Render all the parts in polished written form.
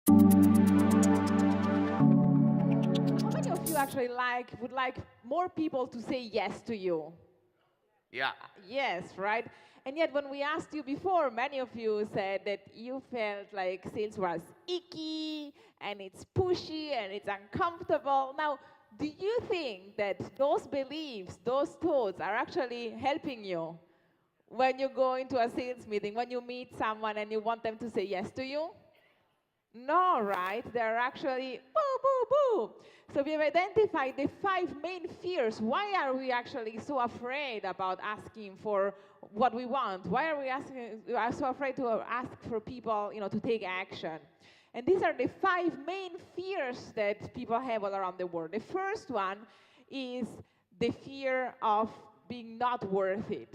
How many of you actually would like more people to say yes to you? Yeah. Yes, right? And yet when we asked you before, many of you said that you felt like sales was icky, and it's pushy, and it's uncomfortable. Now, do you think that those beliefs, those thoughts are actually helping you when you go into a sales meeting, when you meet someone and you want them to say yes to you? No, right? They're actually boo, boo, boo. So we have identified the 5 main fears. Why are we actually so afraid about asking for what we want? Why are we so afraid to ask for people, to take action? And these are the 5 main fears that people have all around the world. The first one is the fear of being not worth it.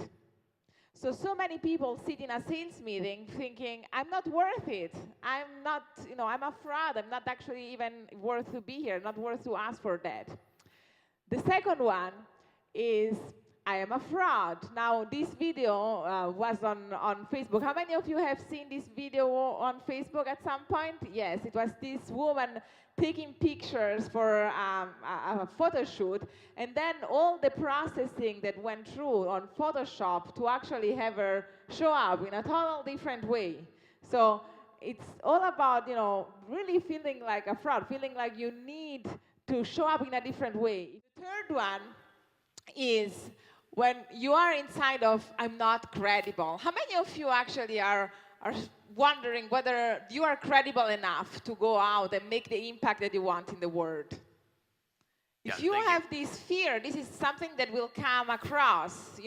So many people sit in a sales meeting thinking, I'm not worth it. I'm not, I'm a fraud. I'm not actually even worth to be here, not worth to ask for that. The second one is, I am a fraud. Now, this video was on Facebook. How many of you have seen this video on Facebook at some point? Yes, it was this woman taking pictures for a photo shoot, and then all the processing that went through on Photoshop to actually have her show up in a total different way. So it's all about, really feeling like a fraud, feeling like you need to show up in a different way. The third one is when you are inside of, I'm not credible. How many of you actually are wondering whether you are credible enough to go out and make the impact that you want in the world? If you have this fear, this is something that will come across.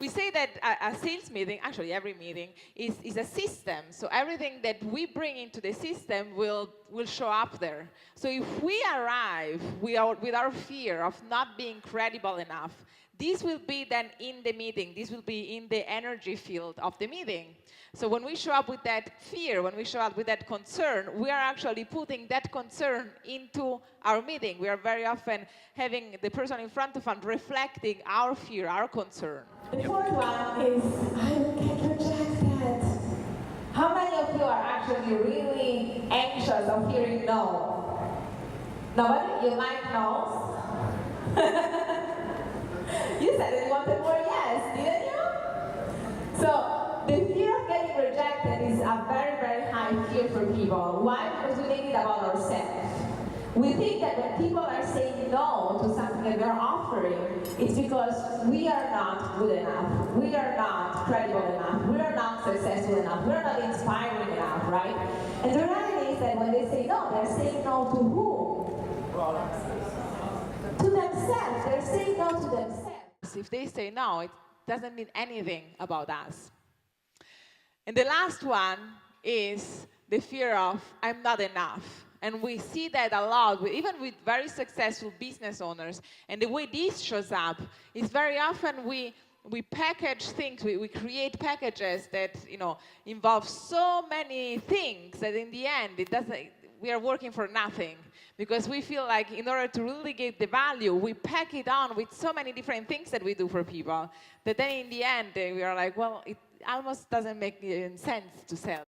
We say that a sales meeting, actually every meeting, is a system. So everything that we bring into the system will show up there. So if we arrive with our fear of not being credible enough, this will be then in the meeting. This will be in the energy field of the meeting. So when we show up with that fear, when we show up with that concern, we are actually putting that concern into our meeting. We are very often having the person in front of us reflecting our fear, our concern. The fourth one is, I will get rejected. How many of you are actually really anxious of hearing no? Nobody? You like no's? You said that you wanted more yes, didn't you? So the fear of getting rejected is a very, very high fear for people. Why? Because we think it about ourselves. We think that when people are saying no to something that we're offering, it's because we are not good enough, we are not credible enough, we are not successful enough, we are not inspiring enough, right? And the reality is that when they say no, they're saying no to who? To themselves. They're saying no to themselves. If they say no, it doesn't mean anything about us. And the last one is the fear of, I'm not enough. And we see that a lot, even with very successful business owners. And the way this shows up is very often we package things, we create packages that involve so many things that in the end we are working for nothing. Because we feel like in order to really get the value, we pack it on with so many different things that we do for people, that then in the end we are like, well, it almost doesn't make sense to sell.